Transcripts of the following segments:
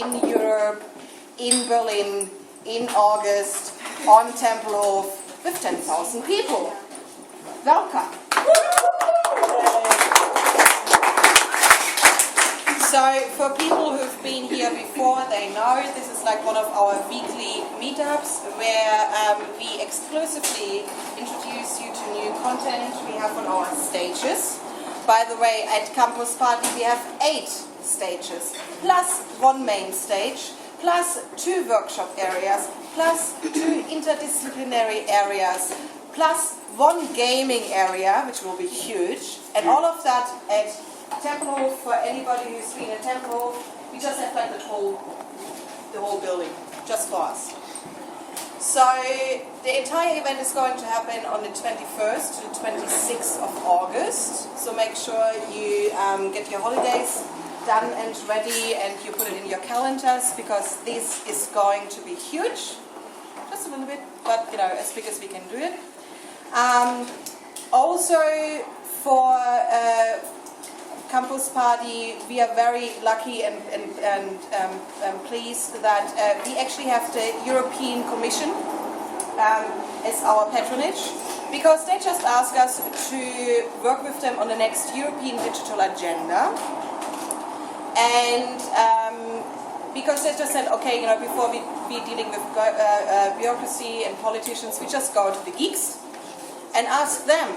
in Europe, in Berlin, in August, on Tempelhof, with 10,000 people. Welcome. So for people who've been here before, they know this is like one of our weekly meetups where we exclusively introduce you to new content we have on our stages. By the way, at Campus Party we have 8 stages, plus 1 main stage, plus 2 workshop areas, plus 2 interdisciplinary areas, plus 1 gaming area, which will be huge, and all of that at Tempelhof. For anybody who's been at Tempelhof, we just have like the whole building, just for us. So the entire event is going to happen on the 21st to the 26th of August. So make sure you get your holidays done and ready, and you put it in your calendars, because this is going to be huge. Just a little bit, but you know, as big as we can do it. Also for Campus Party, we are very lucky and pleased that we actually have the European Commission as our patronage, because they just asked us to work with them on the next European digital agenda. And because they just said, okay, you know, before we be dealing with bureaucracy and politicians, we just go to the geeks and ask them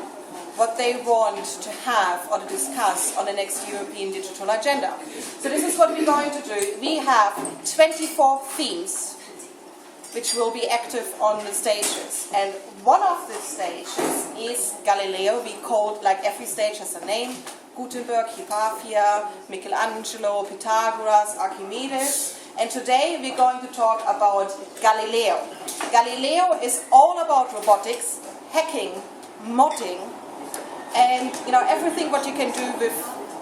what they want to have or to discuss on the next European digital agenda. So this is what we're going to do. We have 24 themes which will be active on the stages. And one of the stages is Galileo. We called, like every stage has a name: Gutenberg, Hypatia, Michelangelo, Pythagoras, Archimedes. And today we're going to talk about Galileo. Galileo is all about robotics, hacking, modding, and you know, everything what you can do with,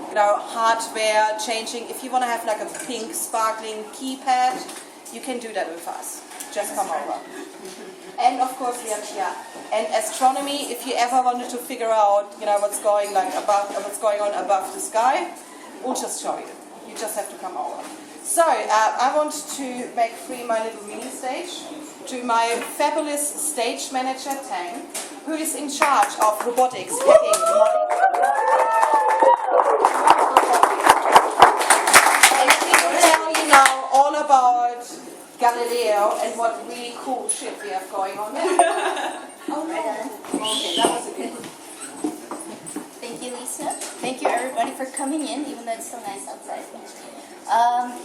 you know, hardware changing. If you want to have like a pink sparkling keypad, you can do that with us. Just come over. And of course we have and astronomy. If you ever wanted to figure out, you know, what's going on above the sky, we'll just show you. You just have to come over. So I want to make free my little mini stage to my fabulous stage manager Tang, who is in charge of robotics, hacking, modding. And she will tell you now all about Galileo and what really cool shit we have going on there. Oh, no. Okay, that was a good one. Thank you, Lisa. Thank you, everybody, for coming in, even though it's so nice outside.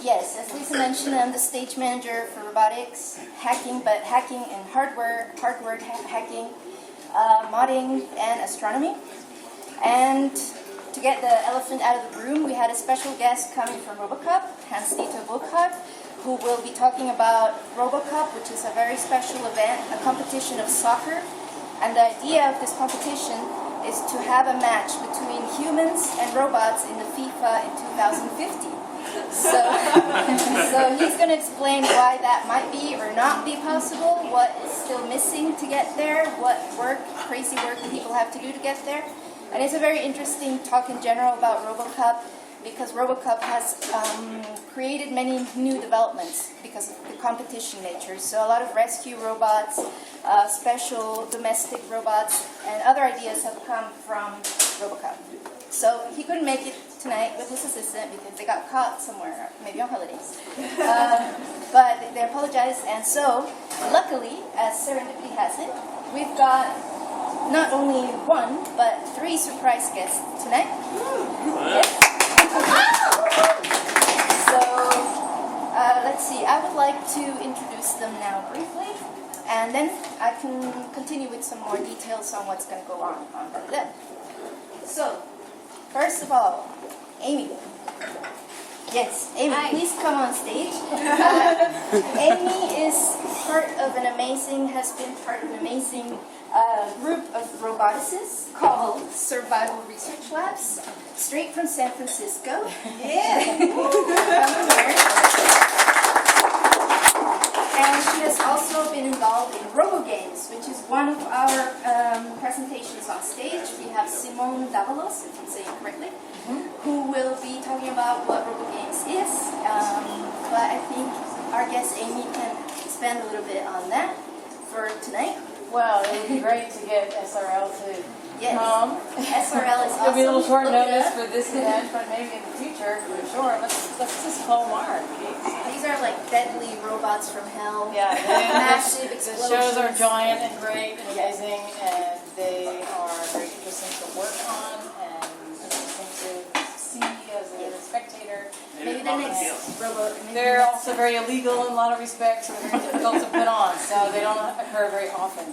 Yes, as Lisa mentioned, I'm the stage manager for robotics, hacking, but hacking in hardware hacking, modding, and astronomy. And to get the elephant out of the room, we had a special guest coming from RoboCup, Hans-Dieter Burkhardt, who will be talking about RoboCup, which is a very special event, a competition of soccer. And the idea of this competition is to have a match between humans and robots in the FIFA in 2050. So he's going to explain why that might be or not be possible, what is still missing to get there, what crazy work people have to do to get there. And it's a very interesting talk in general about RoboCup, because RoboCup has created many new developments because of the competition nature. So a lot of rescue robots, special domestic robots, and other ideas have come from RoboCup. So he couldn't make it tonight with his assistant because they got caught somewhere, maybe on holidays. But they apologized, and so luckily, as serendipity has it, we've got not only 1 but 3 surprise guests tonight. Yes. So let's see, I would like to introduce them now briefly, and then I can continue with some more details on what's going to go on Galileo. So, first of all, Amy. Yes, Amy, hi. Please come on stage. Amy has been part of an amazing group of roboticists called Survival Research Labs, straight from San Francisco. Yeah. And she has also been involved in RoboGames, which is one of our presentations on stage. We have Simone Davalos, if I'm saying it correctly, who will be talking about what RoboGames is. But I think our guest Amy can expand a little bit on that for tonight. Well, it would be great to get SRL to come. SRL is awesome. It'll be a little short Look it notice up. for this event, but maybe in the future, for sure. Let's just call Mark. These are like deadly robots from hell. Yeah, Massive the explosions. shows are giant and great and amazing, and they are very interesting to work on and interesting to see as a spectator. Maybe the next robot. They're also very illegal in a lot of respects, and very difficult to put on, so they don't occur very often.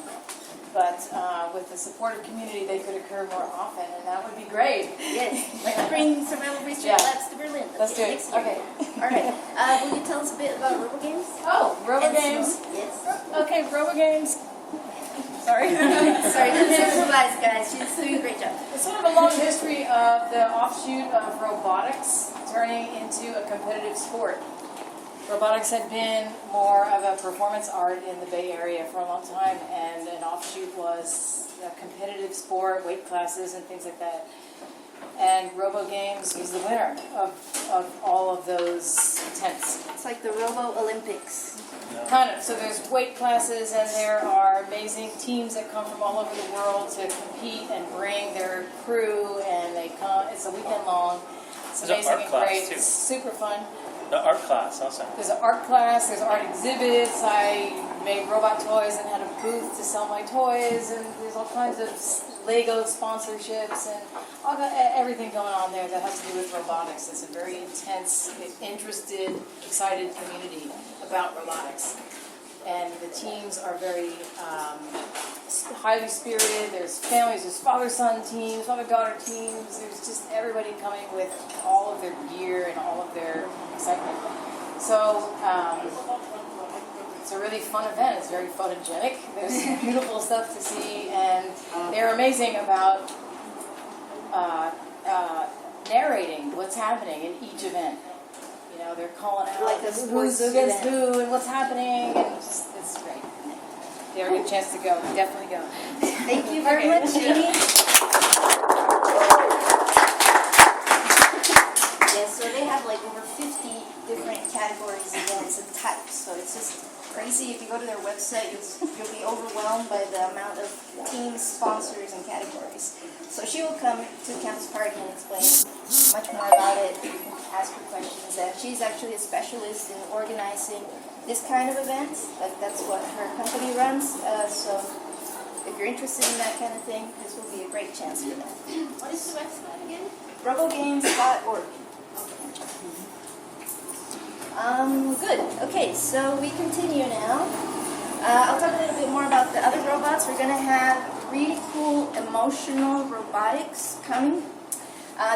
But with the supportive community, they could occur more often, and that would be great. Yes, let's bring Survival Research Labs to Berlin. Let's do it. Next year. Okay. All right. Will you tell us a bit about Robo Games? Oh, Robo Games. Yes. Okay, Robo Games. Sorry. Sorry, don't improvise, guys. She's doing a great job. It's sort of a long history of the offshoot of robotics turning into a competitive sport. Robotics had been more of a performance art in the Bay Area for a long time, and an offshoot was a competitive sport, weight classes, and things like that. And Robo Games was the winner of all of those attempts. It's like the Robo Olympics. Kind of. So there's weight classes, and there are amazing teams that come from all over the world to compete and bring their crew, and they come. It's a weekend long. It's There's an amazing art and class, great. too. It's super fun. The art class also. There's an art class, there's art exhibits, I made robot toys and had a booth to sell my toys, and there's all kinds of Lego sponsorships and everything going on there that has to do with robotics. It's a very intense, interested, excited community about robotics. And the teams are very highly spirited. There's families, there's father-son teams, father-daughter teams. There's just everybody coming with all of their gear and all of their excitement. So it's a really fun event. It's very photogenic. There's some beautiful stuff to see, and they're amazing about narrating what's happening in each event. You know, they're calling out Like a who's sports against event. who and what's happening, and it's great. If you ever get a chance to go, definitely go. Thank you very Okay. much, Amy. Yeah, so they have like over 50 different categories, events, and types. So it's just crazy. If you go to their website, you'll be overwhelmed by the amount of teams, sponsors, and categories. So she will come to the campus party and explain much more about it. You can ask her questions. And she's actually a specialist in organizing this kind of events. That's what her company runs. So if you're interested in that kind of thing, this will be a great chance for that. What is the website again? robogames.org. Good. Okay, so we continue now. I'll talk a little bit more about the other robots. We're going to have really cool emotional robotics coming.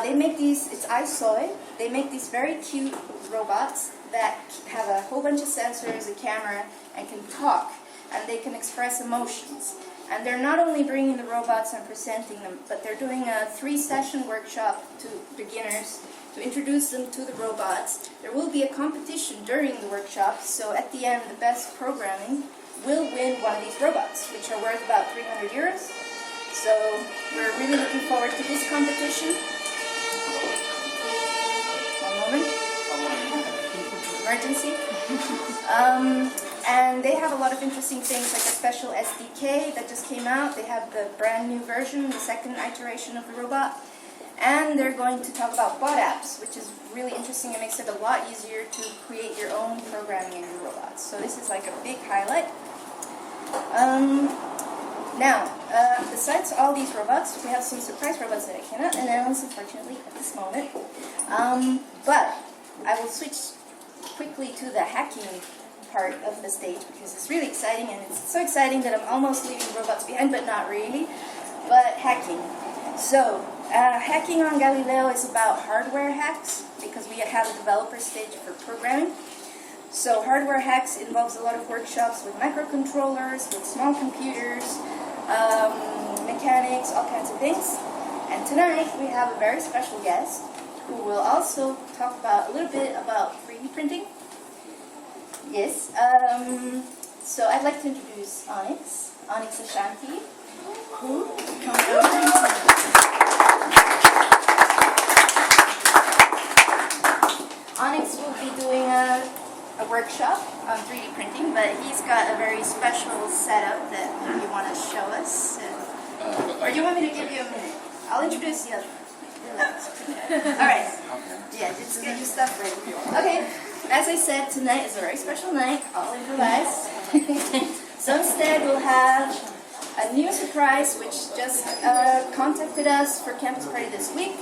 They make these, it's iSoy. They make these very cute robots that have a whole bunch of sensors, a camera, and can talk. And they can express emotions. And they're not only bringing the robots and presenting them, but they're doing a 3-session workshop to beginners to introduce them to the robots. There will be a competition during the workshop, so at the end, the best programming will win one of these robots, which are worth about 300 euros. So we're really looking forward to this competition. One moment. Emergency. And they have a lot of interesting things, like a special SDK that just came out. They have the brand new version, the second iteration of the robot. And they're going to talk about bot apps, which is really interesting. It makes it a lot easier to create your own programming in your robots. So this is like a big highlight. Now, besides all these robots, we have some surprise robots that I cannot announce, unfortunately, at this moment. But I will switch quickly to the hacking part of the stage because it's really exciting, and it's so exciting that I'm almost leaving robots behind, but not really. But hacking. So, hacking on Galileo is about hardware hacks because we have a developer stage for programming. So hardware hacks involves a lot of workshops with microcontrollers, with small computers, mechanics, all kinds of things. And tonight we have a very special guest who will also talk about a little bit about 3D printing. Yes. So I'd like to introduce Onyx Ashanti, who comes over. Onyx will be doing a a workshop on 3D printing, but he's got a very special setup that you want to show us. Or do you want me to give you a minute? I'll introduce the other one. Alright. Yeah, just get your stuff ready. Okay, as I said, tonight is a very special night. I'll improvise. So instead we'll have a new surprise which just contacted us for Campus Party this week.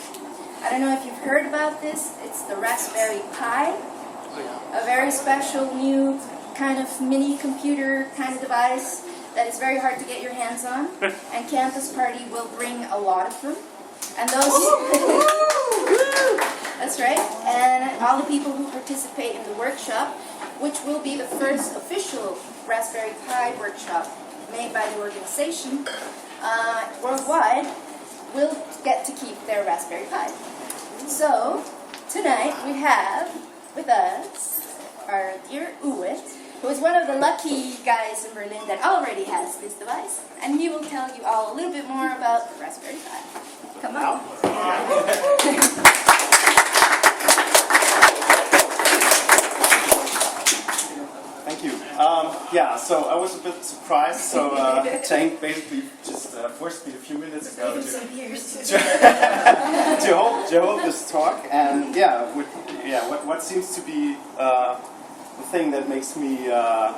I don't know if you've heard about this. It's the Raspberry Pi. A very special new kind of mini computer kind of device that is very hard to get your hands on. And Campus Party will bring a lot of them. And those... That's right. And all the people who participate in the workshop, which will be the first official Raspberry Pi workshop made by the organization worldwide, will get to keep their Raspberry Pi. So, tonight we have with us our dear Uwe, who is one of the lucky guys in Berlin that already has this device, and he will tell you all a little bit more about the Raspberry Pi. Come on. Thank you. Yeah, so I was a bit surprised. So Tank basically just forced me a few minutes ago to hold this talk, and what seems to be the thing that makes me the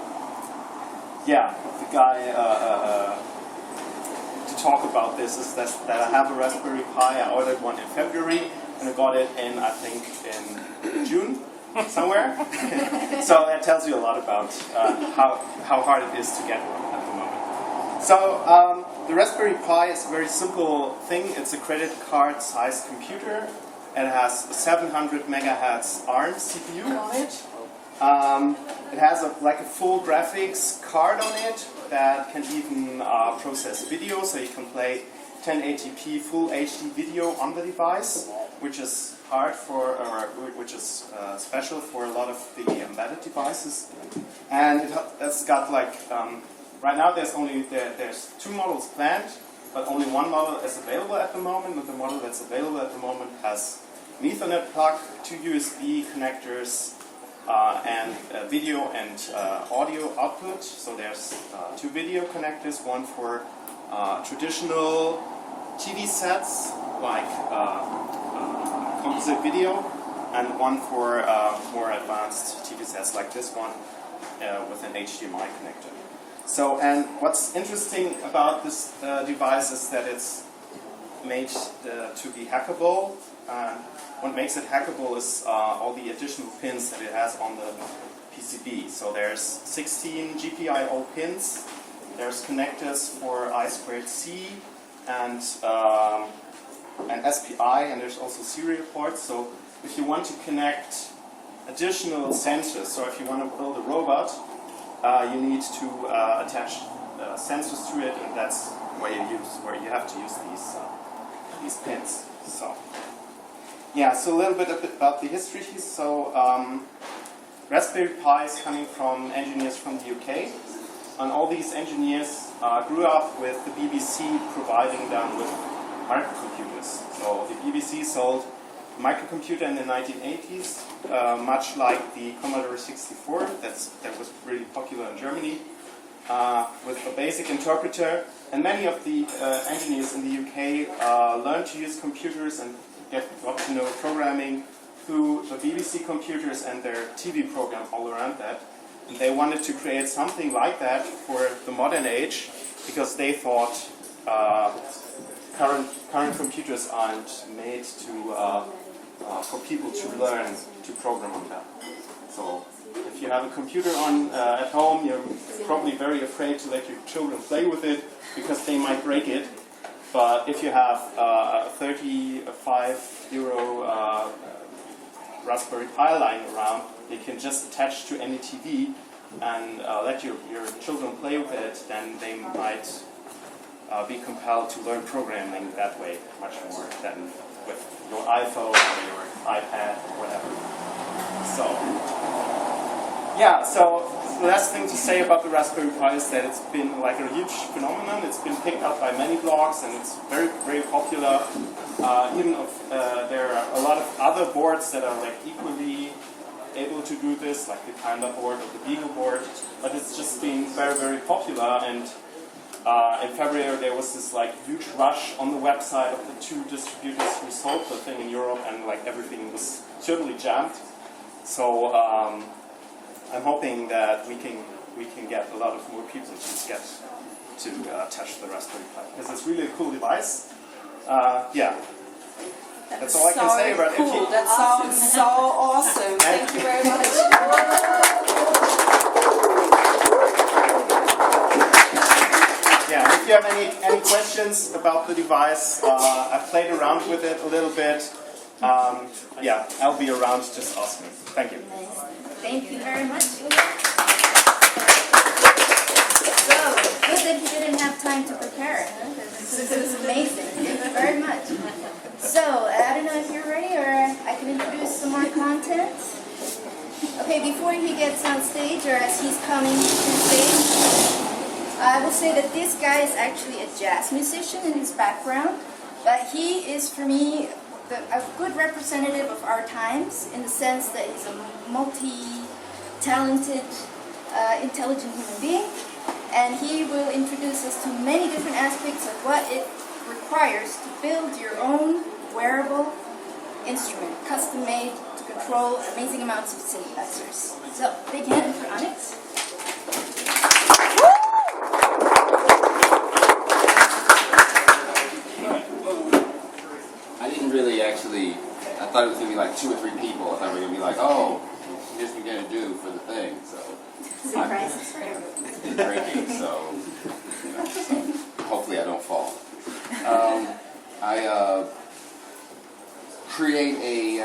guy to talk about this is that I have a Raspberry Pi. I ordered one in February, and I got it in, I think, in June. Somewhere. So that tells you a lot about how hard it is to get one at the moment. So the Raspberry Pi is a very simple thing. It's a credit card sized computer. It has a 700 megahertz ARM CPU on it. It has a full graphics card on it that can even process video, so you can play 1080p full HD video on the device, which is hard for, which is special for a lot of the embedded devices. And it's got right now there's two models planned, but only one model is available at the moment. And the model that's available at the moment has an Ethernet plug, two USB connectors, and video and audio output. So there's two video connectors, one for traditional TV sets like composite video, and one for more advanced TV sets like this one with an HDMI connector. So, and what's interesting about this device is that it's made to be hackable. What makes it hackable is all the additional pins that it has on the PCB. So there's 16 GPIO pins, there's connectors for I2C and SPI, and there's also serial ports. So if you want to connect additional sensors, so if you want to build a robot, you need to attach sensors to it, and that's where you have to use these pins. So yeah, so a little bit about the history. So Raspberry Pi is coming from engineers from the UK, and all these engineers grew up with the BBC providing them with microcomputers. So the BBC sold a microcomputer in the 1980s, much like the Commodore 64, that was really popular in Germany, with a basic interpreter. And many of the engineers in the UK learned to use computers and got to know programming through the BBC computers and their TV program all around that. And they wanted to create something like that for the modern age, because they thought current computers aren't made to for people to learn to program on them. So if you have a computer on at home, you're probably very afraid to let your children play with it because they might break it. But if you have a 35 euro Raspberry Pi lying around, you can just attach to any TV and let your children play with it, then they might be compelled to learn programming that way much more than with your iPhone or your iPad or whatever. So, yeah, so the last thing to say about the Raspberry Pi is that it's been like a huge phenomenon. It's been picked up by many blogs, and it's very, very popular. There are a lot of other boards that are like equally able to do this, like the Panda board or the Beagle board, but it's just been very, very popular. And in February there was this like huge rush on the website of the 2 distributors who sold the thing in Europe, and like everything was totally jammed. So I'm hoping that we can get a lot of more people to get to touch the Raspberry Pi, because it's really a cool device. Yeah. That's all I can say about it. Cool. That sounds so awesome. Thank you very much. Yeah, if you have any questions about the device, I played around with it a little bit. Yeah, I'll be around, just ask me. Thank you. Thank you very much. So, good that you didn't have time to prepare it, huh? 'Cause this is amazing. Thank you very much. So, I don't know if you're ready, or I can introduce some more content. Okay, before he gets on stage, or as he's coming to stage, I will say that this guy is actually a jazz musician in his background, but he is, for me, a good representative of our times, in the sense that he's a multi-talented, intelligent human being, and he will introduce us to many different aspects of what it requires to build your own wearable instrument, custom-made to control amazing amounts of synthesizers. So, big hand for Onyx. I didn't really actually, I thought it was going to be like 2 or 3 people. I thought we were going to be like, oh, here's what we're going to do for the thing. So Surprises. I'm drinking, so you know, hopefully I don't fall. I create a,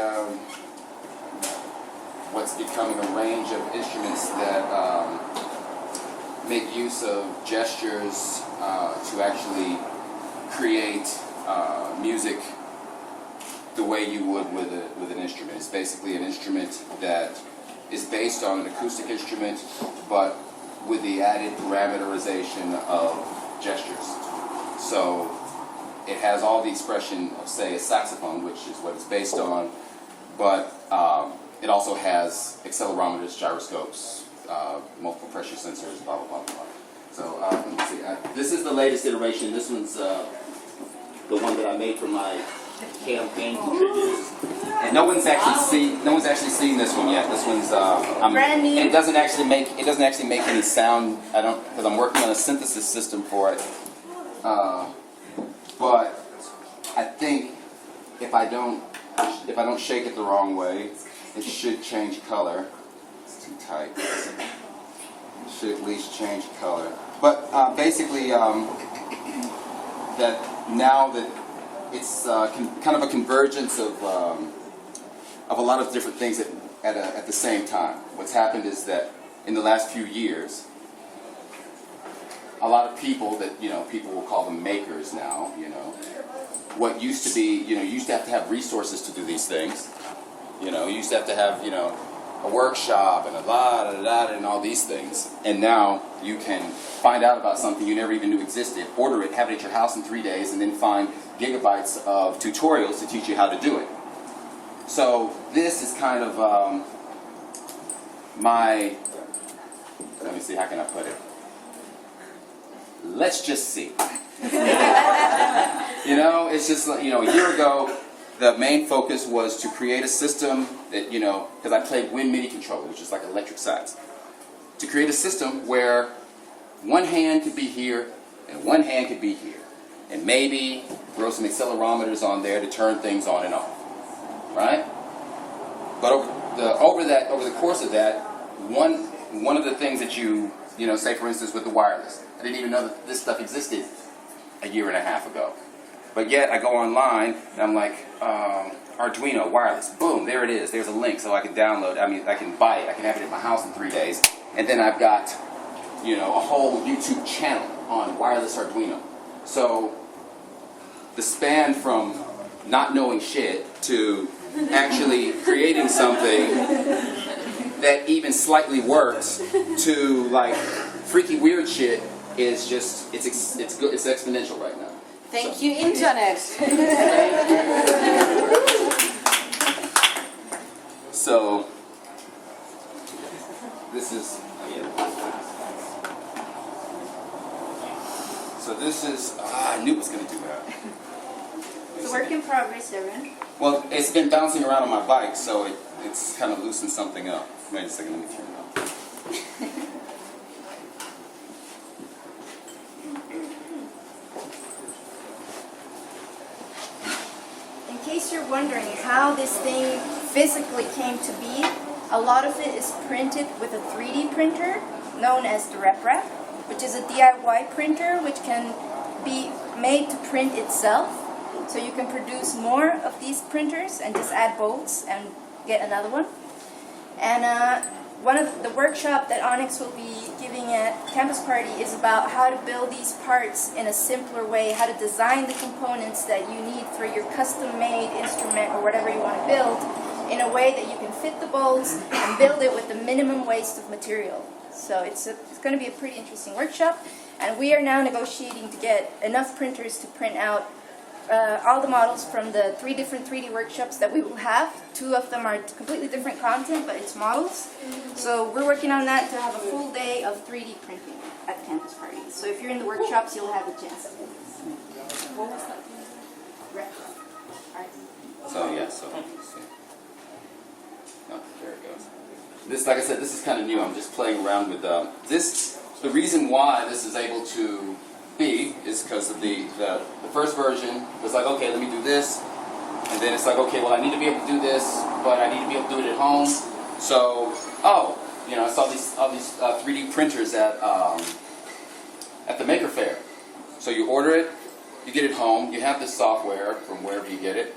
what's becoming a range of instruments that make use of gestures to actually create music the way you would with an instrument. It's basically an instrument that is based on an acoustic instrument, but with the added parameterization of gestures. So it has all the expression of, say, a saxophone, which is what it's based on, but it also has accelerometers, gyroscopes, multiple pressure sensors, blah, blah, blah, blah. So let me see. This is the latest iteration. This one's the one that I made for my campaign contributors. And no one's actually seen this one yet. This one's Brand new. It doesn't actually make any sound. Because I'm working on a synthesis system for it. But I think if I don't shake it the wrong way, it should change color. It's too tight. It should at least change color. But basically, that now that it's kind of a convergence of a lot of different things at the same time. What's happened is that in the last few years, a lot of people that, people will call them makers now, what used to be, you used to have resources to do these things. You used to have, a workshop and a and all these things. And now you can find out about something you never even knew existed, order it, have it at your house in 3 days, and then find gigabytes of tutorials to teach you how to do it. So this is kind of let me see, how can I put it? Let's just see. It's just, a year ago, the main focus was to create a system that, because I played wind MIDI controller, which is like electric sides, to create a system where one hand could be here and one hand could be here, and maybe throw some accelerometers on there to turn things on and off, right? But over the course of that, one of the things that say for instance with the wireless, I didn't even know that this stuff existed a year and a half ago. But yet I go online and I'm like, Arduino wireless, boom, there it is. There's a link so I can download. I can buy it. I can have it at my house in 3 days. And then I've got, a whole YouTube channel on wireless Arduino. So the span from not knowing shit to actually creating something that even slightly works to like freaky weird shit is just it's exponential right now. Thank you, Internet. So this is, so this is, I knew it was going to do that. It's a work in progress, everyone. Well, it's been bouncing around on my bike, so it's kind of loosened something up. Wait a second, let me turn it on. In case you're wondering how this thing physically came to be, a lot of it is printed with a 3D printer known as the RepRap, which is a DIY printer which can be made to print itself. So you can produce more of these printers and just add bolts and get another one. And one of the workshop that Onyx will be giving at Campus Party is about how to build these parts in a simpler way, how to design the components that you need for your custom-made instrument or whatever you want to build in a way that you can fit the bolts and build it with the minimum waste of material. So it's going to be a pretty interesting workshop, and we are now negotiating to get enough printers to print out all the models from the 3 different 3D workshops that we will have. 2 of them are completely different content, but it's models. So we're working on that to have a full day of 3D printing at Campus Party. So if you're in the workshops, you'll have a chance. What was that? So yeah, so let's see. Oh, there it goes. This, like I said, this is kind of new. I'm just playing around with this. The reason why this is able to be is because of the first version was like, okay, let me do this, and then it's like, okay, well, I need to be able to do this, but I need to be able to do it at home. So, you know, I saw all these 3D printers at the Maker Faire. So you order it, you get it home, you have the software from wherever you get it,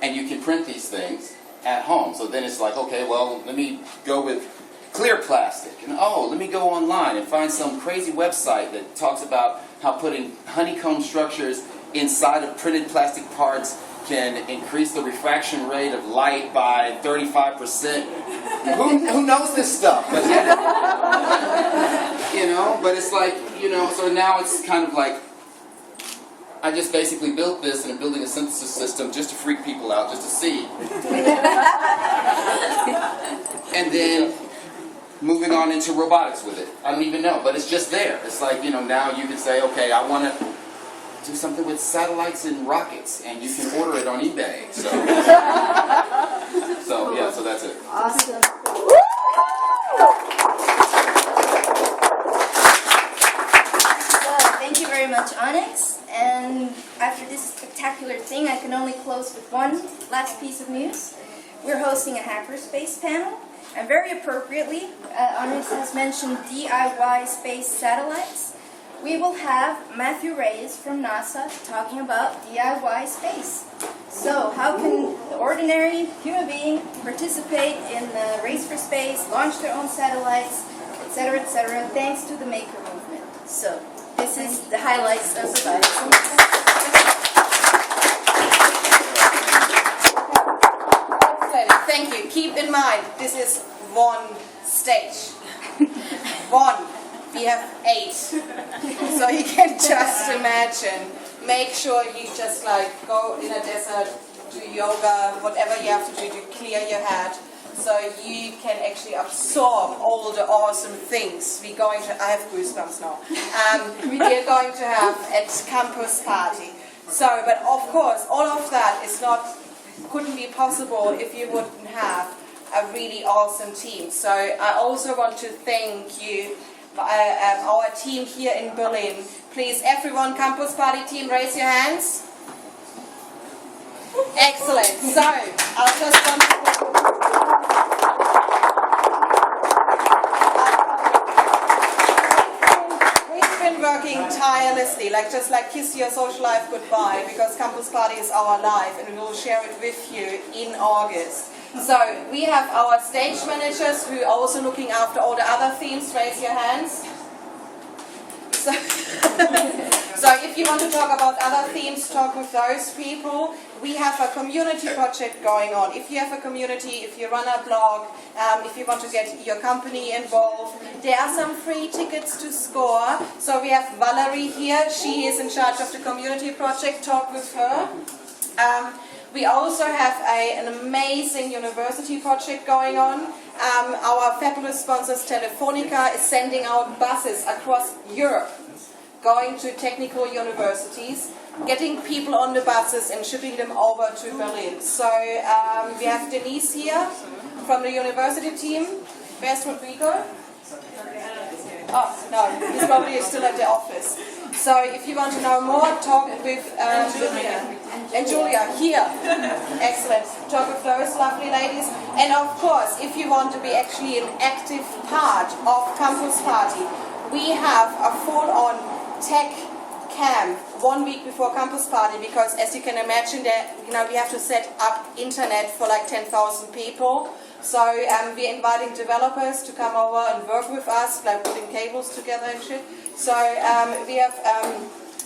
and you can print these things at home. So then it's like, okay, well, let me go with clear plastic, and let me go online and find some crazy website that talks about how putting honeycomb structures inside of printed plastic parts can increase the refraction rate of light by 35%. Who knows this stuff? But you know, but it's like, you know, so now it's kind of like, I just basically built this, and I'm building a synthesis system just to freak people out, just to see. And then moving on into robotics with it. I don't even know, but it's just there. It's like, you know, now you can say, okay, I want to do something with satellites and rockets, and you can order it on eBay. So, yeah, so that's it. Awesome. So, thank you very much, Onyx. And after this spectacular thing, I can only close with one last piece of news. We're hosting a hackerspace panel. And very appropriately, Onyx has mentioned DIY space satellites. We will have Matthew Reyes from NASA talking about DIY space. So how can the ordinary human being participate in the race for space, launch their own satellites, etc., thanks to the Maker movement. So this is the highlights of the Thank you. Keep in mind, this is one stage. One. We have 8. So you can just imagine. Make sure you just like go in a desert, do yoga, whatever you have to do to clear your head. So you can actually absorb all the awesome things we're going to, I have goosebumps now, we're going to have at Campus Party. So, but of course, all of that couldn't be possible if you wouldn't have a really awesome team. So I also want to thank you, our team here in Berlin. Please, everyone, Campus Party team, raise your hands. Excellent. So I'll just want to... working tirelessly, just like kiss your social life goodbye, because Campus Party is our life, and we will share it with you in August. So we have our stage managers who are also looking after all the other themes. Raise your hands. So, so if you want to talk about other themes, talk with those people. We have a community project going on. If you have a community, if you run a blog, if you want to get your company involved, there are some free tickets to score. So we have Valerie here. She is in charge of the community project. Talk with her. We also have an amazing university project going on. Our fabulous sponsors Telefonica is sending out buses across Europe, going to technical universities, getting people on the buses and shipping them over to Berlin. So we have Denise here from the university team. Where's Rodrigo? Oh, no, he's probably still at the office. So if you want to know more, talk with Julia here. Excellent. Talk with those lovely ladies. And of course, if you want to be actually an active part of Campus Party, we have a full-on tech camp 1 week before Campus Party, because as you can imagine, that we have to set up internet for like 10,000 people. So we're inviting developers to come over and work with us, like putting cables together and shit. So we have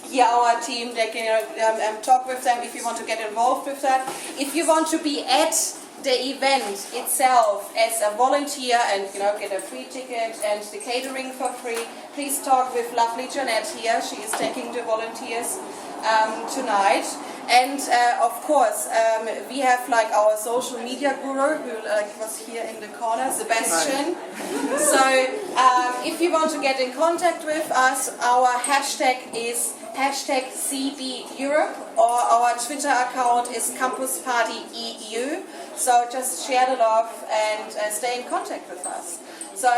here our team that can talk with them if you want to get involved with that. If you want to be at the event itself as a volunteer and get a free ticket and the catering for free, please talk with lovely Jeanette here. She is taking the volunteers tonight. And of course, we have like our social media guru who was here in the corner, Sebastian. So if you want to get in contact with us, our hashtag is #CBEurope, or our Twitter account is CampusPartyEU. So just share the love and stay in contact with us. So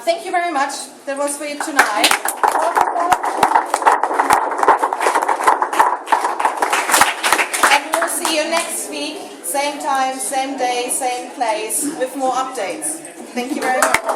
thank you very much. That was for you tonight. See you next week, same time, same day, same place, with more updates. Thank you very much.